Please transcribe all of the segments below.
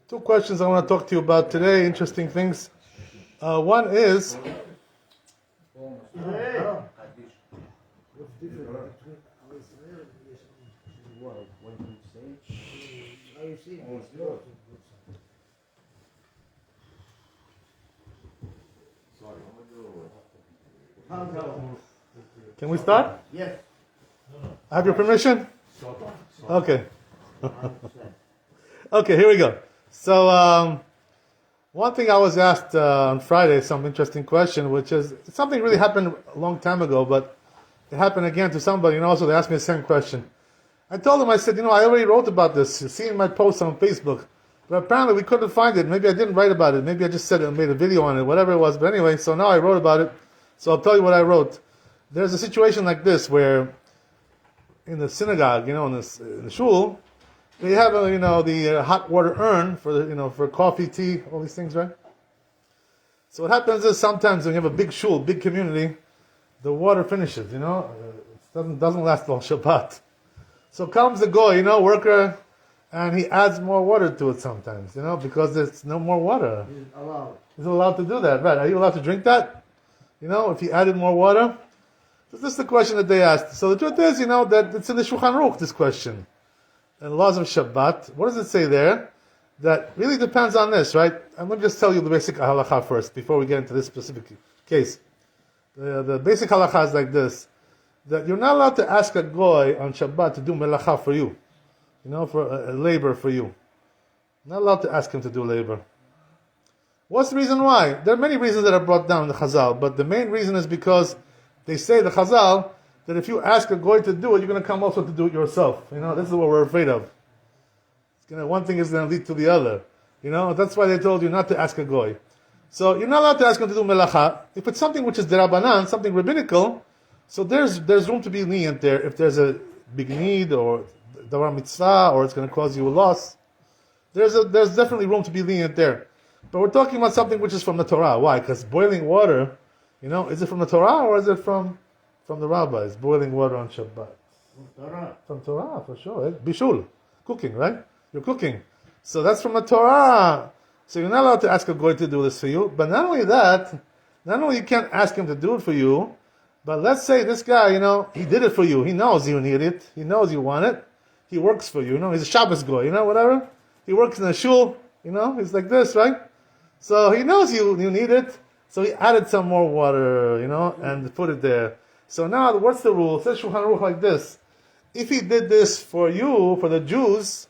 Two questions I want to talk to you about today, interesting things. One is, can we start? Yes. I have your permission? Okay. Okay, here we go. So, one thing I was asked on Friday, some interesting question, which is, something really happened a long time ago, but it happened again to somebody, and also they asked me the same question. I told them, I said, I already wrote about this, seeing my post on Facebook, but apparently we couldn't find it. Maybe I didn't write about it. Maybe I just said it and made a video on it, whatever it was. But anyway, so now I wrote about it. So I'll tell you what I wrote. There's a situation like this where in the synagogue, in the shul, they have the hot water urn for for coffee, tea, all these things, right? So what happens is sometimes when you have a big shul, big community, the water finishes. It doesn't last all Shabbat. So comes the goy, worker, and he adds more water to it sometimes, because there's no more water. He's allowed to do that, right? Are you allowed to drink that? If he added more water? So this is the question that they asked. So the truth is, that it's in the Shulchan Aruch, this question. And laws of Shabbat, what does it say there? That really depends on this, right? And let me just tell you the basic halacha first, before we get into this specific case. The basic halacha is like this, that you're not allowed to ask a goy on Shabbat to do melacha for you, for labor for you. Not allowed to ask him to do labor. What's the reason why? There are many reasons that are brought down in the Chazal, but the main reason is because they say, the Chazal, that if you ask a goy to do it, you're going to come also to do it yourself. This is what we're afraid of. One thing is going to lead to the other. That's why they told you not to ask a goy. So you're not allowed to ask him to do melacha. If it's something which is derabanan, something rabbinical, so there's room to be lenient there. If there's a big need or davar mitzvah or it's going to cause you a loss, there's definitely room to be lenient there. But we're talking about something which is from the Torah. Why? Because boiling water, is it from the Torah or is it from the rabbis? Boiling water on Shabbat. From Torah, for sure. Bishul, cooking, right? You're cooking. So that's from the Torah. So you're not allowed to ask a goy to do this for you. But not only that, not only you can't ask him to do it for you, but let's say this guy, he did it for you. He knows you need it. He knows you want it. He works for you. He's a Shabbos goy, whatever. He works in a shul, he's like this, right? So he knows you need it. So he added some more water, and put it there. So now, what's the rule? It says Shulchan Aruch like this. If he did this for you, for the Jews,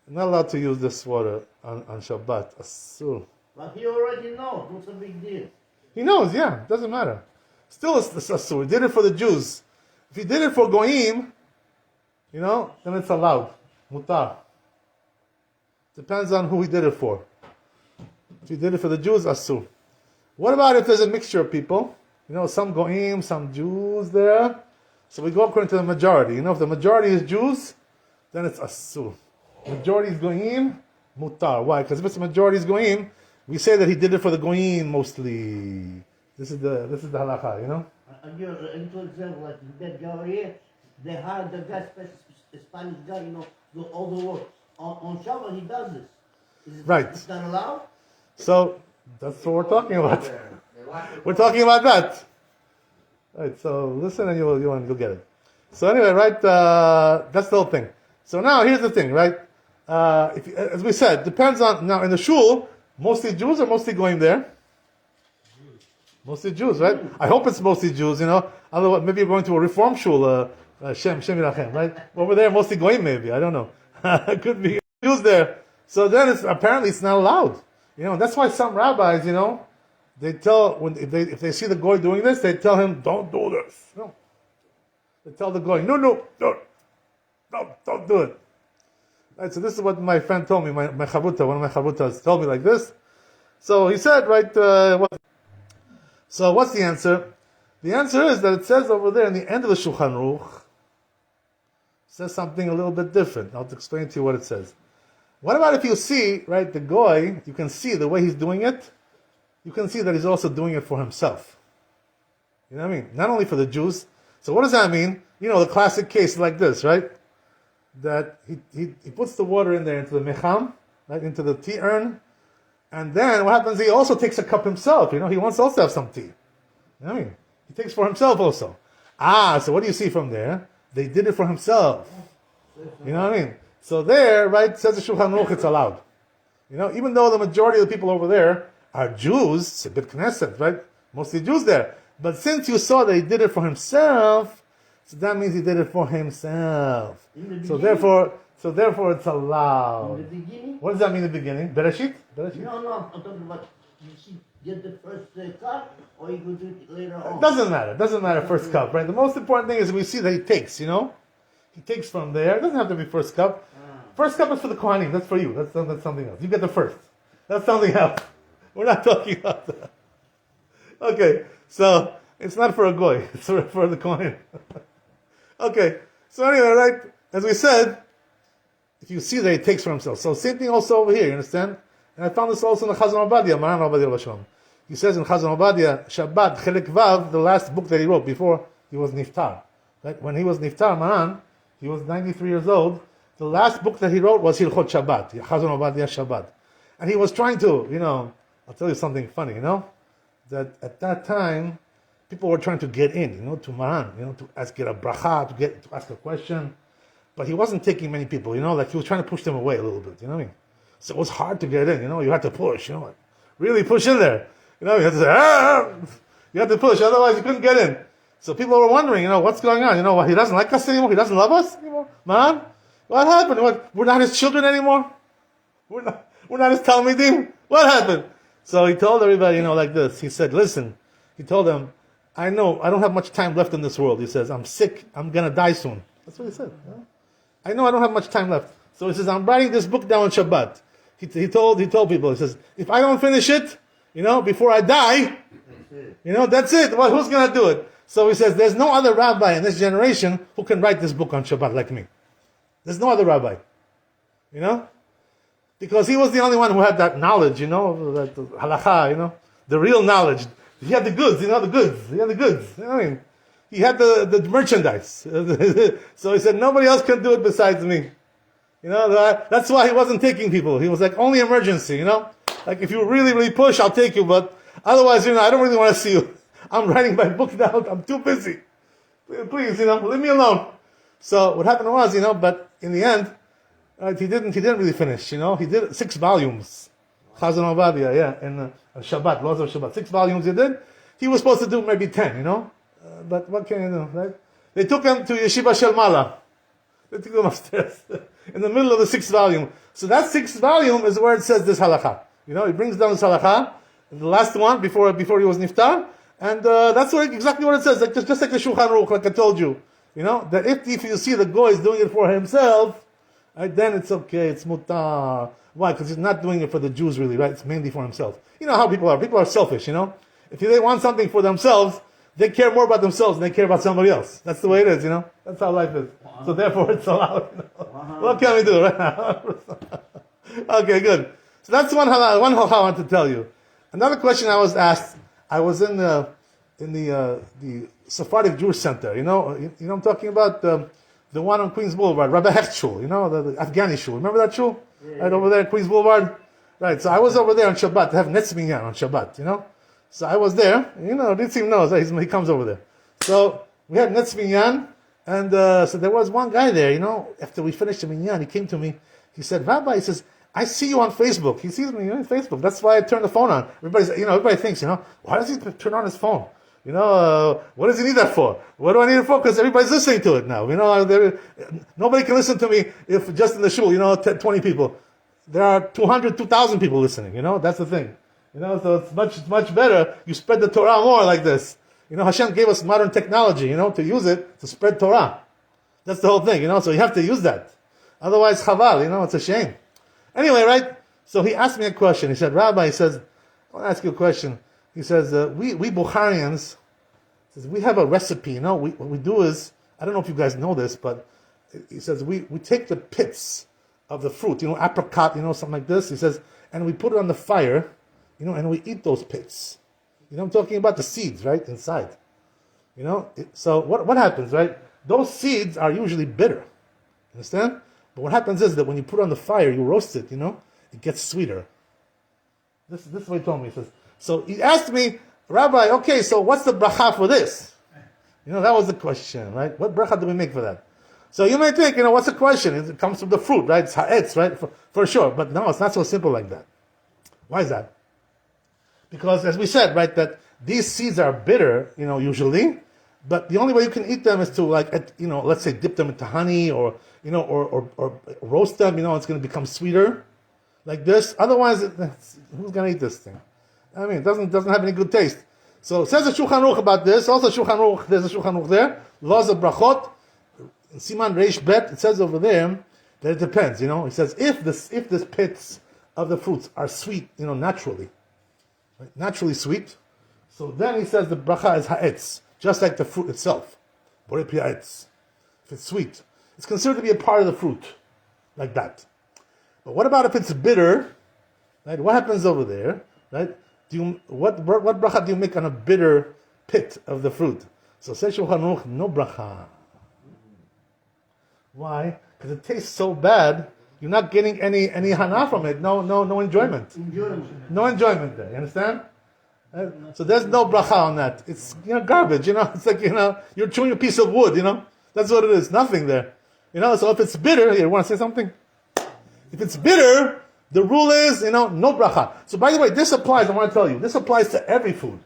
you're not allowed to use this water on Shabbat. Asur. But he already knows. What's the big deal? He knows, yeah. Doesn't matter. Still, it's Asur. He did it for the Jews. If he did it for Goyim, then it's allowed. Mutar. Depends on who he did it for. If he did it for the Jews, Asur. What about if there's a mixture of people? Some Goyim, some Jews there. So we go according to the majority. If the majority is Jews, then it's Asur. Majority is Goyim, Mutar. Why? Because if it's the majority is Goyim, we say that he did it for the Goyim mostly. This is the halakha, I'll give you an example, like in that gallery, they hired the guy, Spanish guy, do all the work. On Shabbat, he does this. Right. It's not allowed? So, that's what we're talking about. We're talking about that. Right, so listen and you'll get it. So anyway, right, that's the whole thing. So now, here's the thing, right? As we said, depends on, now in the shul, mostly Jews or mostly going there? Mostly Jews, right? I hope it's mostly Jews, Otherwise, maybe you're going to a reform shul, Shem Yirachem, right? Over there, mostly going maybe, I don't know. It could be Jews there. So then apparently it's not allowed. That's why some rabbis, they tell, if they see the goy doing this, they tell him, don't do this. No. They tell the goy, no, don't do it. Right, so this is what my friend told me, my chavruta, one of my chavrutas told me like this. So he said, right, so what's the answer? The answer is that it says over there in the end of the Shulchan Aruch, it says something a little bit different. I'll explain to you what it says. What about if you see, right, the goy, you can see the way he's doing it, you can see that he's also doing it for himself. You know what I mean? Not only for the Jews. So what does that mean? The classic case like this, right? that he puts the water in there into the mecham, right, into the tea urn, and then what happens? He also takes a cup himself. He wants to also have some tea. I mean, he takes for himself also. So what do you see from there? They did it for himself. You know what I mean? So there, right, says the Shulchan Aruch, it's allowed. Even though the majority of the people over there are Jews, it's a bit Knesset, right? Mostly Jews there. But since you saw that he did it for himself, so that means he did it for himself. So therefore it's allowed. In the beginning? What does that mean in the beginning? Bereshit? No, I'm talking about, you see, get the first cup, or you could do it later on. It doesn't matter first cup, right? The most important thing is we see that he takes, He takes from there. It doesn't have to be first cup. First cup is for the Kohanim. That's for you. That's something else. You get the first. That's something else. We're not talking about that. Okay, so it's not for a goy. It's for the Kohanim. Okay, so anyway, right, as we said, if you see that he takes for himself. So same thing also over here, you understand? And I found this also in the Chazon Obadia, Maran Obadia Lashon. He says in Chazon Obadia, Shabbat, Chelek Vav, the last book that he wrote before he was Niftar. Right? When he was Niftar, Maran, he was 93 years old. The last book that he wrote was Hilchot Shabbat, Chazon Obadia Shabbat. And he was trying to, I'll tell you something funny, that at that time, people were trying to get in, to Maran, to get a bracha, to ask a question. But he wasn't taking many people, like he was trying to push them away a little bit, you know what I mean? So it was hard to get in, you had to push, really push in there. You had to say, you had to push, otherwise you couldn't get in. So people were wondering, what's going on? He doesn't like us anymore? He doesn't love us anymore? Maran? What happened? We're not his children anymore? We're not his Talmidim? What happened? So he told everybody, like this. He said, listen, he told them, I know I don't have much time left in this world. He says, I'm sick. I'm going to die soon. That's what he said. I know I don't have much time left. So he says, I'm writing this book down on Shabbat. He told people, he says, if I don't finish it, before I die, that's it. Well, who's going to do it? So he says, there's no other rabbi in this generation who can write this book on Shabbat like me. There's no other rabbi. Because he was the only one who had that knowledge, that halakha, the real knowledge. He had the goods, the goods. He had the goods. He had the merchandise. So he said, nobody else can do it besides me. That's why he wasn't taking people. He was like, only emergency, Like if you really, really push, I'll take you, but otherwise, I don't really want to see you. I'm writing my book now. I'm too busy. Please, leave me alone. So what happened was, but in the end, he didn't really finish, He did 6 volumes. Chazon Obadia, in Shabbat, Laws of Shabbat. 6 volumes he did. He was supposed to do maybe 10, but what can you do, right? They took him to Yeshiva Shel Mala. They took him upstairs in the middle of the 6th volume. So that 6th volume is where it says this halakha. He brings down this halakha, the last one before he was niftar, and that's exactly what it says. Like just like the Shulchan Aruch, like I told you, that if you see the goy is doing it for himself, right, then it's okay, it's mutar. Why? Because he's not doing it for the Jews, really, right? It's mainly for himself. You know how people are. People are selfish, If they want something for themselves, they care more about themselves than they care about somebody else. That's the way it is, That's how life is. Wow. So therefore, it's allowed. What can we do right now? Okay, good. So that's one halakha I want to tell you. Another question I was asked. I was in the Sephardic Jewish Center. I'm talking about the one on Queens Boulevard, Rabbi Hecht Shul. The Afghani shul. Remember that shul? Yeah. Right over there at Queens Boulevard. Right. So I was over there on Shabbat to have Netz Minyan on Shabbat. So I was there. Nitzim knows he comes over there. So we had Netz Minyan, and so there was one guy there. After we finished the Minyan, he came to me. He said, Rabbi, he says, I see you on Facebook. He sees me on Facebook. That's why I turned the phone on. Everybody thinks, why does he turn on his phone? What does he need that for? What do I need it for? Because everybody's listening to it now. Nobody can listen to me if just in the shul, 10, 20 people. There are 200, 2,000 people listening. That's the thing. So it's much better. You spread the Torah more like this. Hashem gave us modern technology, to use it to spread Torah. That's the whole thing, So you have to use that. Otherwise, chaval, it's a shame. Anyway, right? So he asked me a question. He said, Rabbi, I want to ask you a question. He says, we Bukharians, we have a recipe, what we do is, I don't know if you guys know this, but he says, we take the pits of the fruit, apricot, something like this. He says, and we put it on the fire, and we eat those pits. I'm talking about the seeds, right, inside. So what happens, right? Those seeds are usually bitter. Understand? But what happens is that when you put it on the fire, you roast it, it gets sweeter. This is what he told me. He says, so he asked me, Rabbi, okay, so what's the bracha for this? That was the question, right? What bracha do we make for that? So you may think, what's the question? It comes from the fruit, right? It's ha'etz, right? For sure. But no, it's not so simple like that. Why is that? Because as we said, right, that these seeds are bitter, usually, but the only way you can eat them is to let's say dip them into honey or roast them, it's going to become sweeter like this. Otherwise, who's going to eat this thing? I mean, it doesn't have any good taste. So it says a Shulchan Aruch about this. Also Shulchan Aruch, there's a Shulchan Aruch there. Laws of Brachot. In Siman Reish Bet, it says over there that it depends, It says if the pits of the fruits are sweet, naturally, right? Naturally sweet, so then he says the bracha is ha'etz, just like the fruit itself. Borei pi ha'etz. If it's sweet, it's considered to be a part of the fruit, like that. But what about if it's bitter? Right? What happens over there? Right? What bracha do you make on a bitter pit of the fruit? So says Shulchan Aruch, no bracha. Why? Because it tastes so bad, you're not getting any hana from it. No enjoyment. No enjoyment there. You understand? So there's no bracha on that. It's garbage. It's like you're chewing a piece of wood. That's what it is. Nothing there. So if it's bitter, here, you want to say something? If it's bitter, the rule is no bracha. So by the way, this applies. I want to tell you, this applies to every food.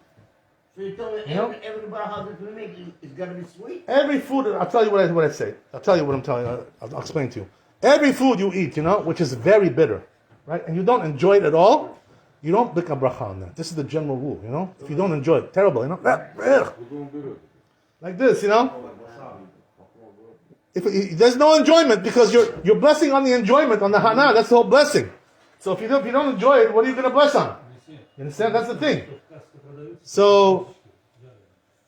So you tell me every bracha that we make is going to be sweet? Every food, I'll tell you what I say. I'll tell you what I'm telling you. I'll explain to you. Every food you eat, which is very bitter, right? And you don't enjoy it at all, you don't make a bracha on that. This is the general rule, If you don't enjoy it, terrible, like this, If there's no enjoyment because you're blessing on the enjoyment, on the hana, that's the whole blessing. So if you don't enjoy it, what are you going to bless on? You understand? That's the thing. So,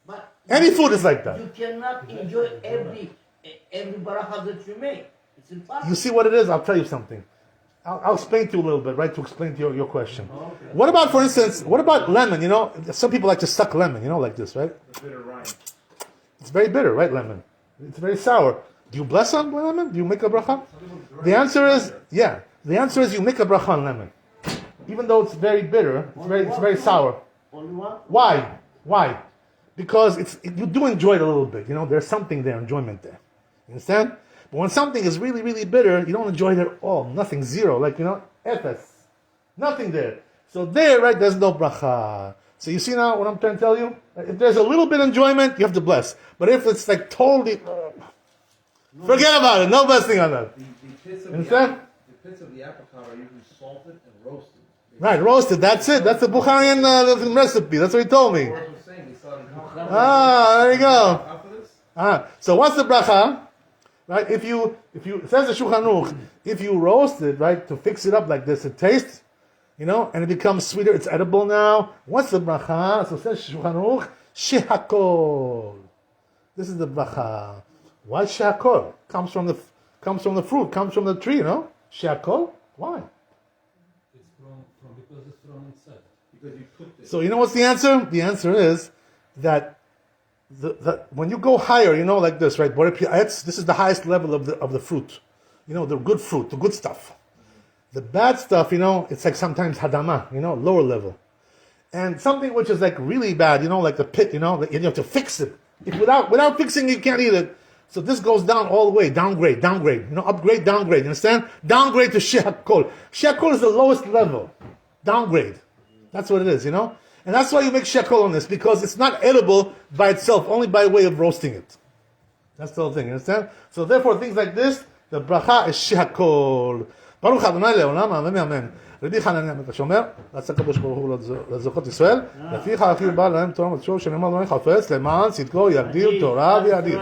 but any food is like that. You cannot enjoy every bracha that you make. It's impossible. You see what it is? I'll tell you something. I'll explain to you a little bit, right, to explain to your question. Okay. What about, for instance, lemon? Some people like to suck lemon, like this, right? Bitter rind. It's very bitter, right, lemon? It's very sour. Do you bless on lemon? Do you make a bracha? The answer is, yeah. The answer is you make a bracha on lemon. Even though it's very bitter, it's very sour. Only one? Why? Because you do enjoy it a little bit. There's something there, enjoyment there. You understand? But when something is really, really bitter, you don't enjoy it at all. Nothing, zero. Like, efes. Nothing there. So there, right, there's no bracha. So you see now what I'm trying to tell you? If there's a little bit of enjoyment, you have to bless. But if it's like totally, forget about it. No blessing on that. The pits of the apricot are usually salted and roasted. Right, roasted. That's it. That's the Bukharian recipe. That's what he told me. There you go. So what's the bracha? Right? If you it says the Shulchan Aruch, if you roast it, right, to fix it up like this, it tastes, and it becomes sweeter. It's edible now. What's the bracha? So it says Shulchan Aruch, shehakol. This is the bracha. Why shehakol? Comes from the fruit. Comes from the tree. Shehakol. Why? Because it's from inside. Because you cooked it. So what's the answer? The answer is that when you go higher, like this, right? This is the highest level of the fruit. The good fruit, the good stuff. The bad stuff, it's like sometimes hadama, lower level. And something which is like really bad, like the pit, you have to fix it. If without fixing it, you can't eat it. So this goes down all the way, downgrade, upgrade, downgrade, you understand? Downgrade to shehakol. Shehakol is the lowest level. Downgrade. That's what it is, And that's why you make shehakol on this, because it's not edible by itself, only by way of roasting it. That's the whole thing, you understand? So therefore, things like this, the bracha is shehakol. Baruch Adonai le'olam, amen, amen. רבי חנניה המלך שאומר, רצה הקדוש ברוך הוא לזוכות ישראל, לפיכך הכי בא להם תורה ומצוות שנאמר לא יחפץ למען צדקו יגדיל תורה ויאדיר.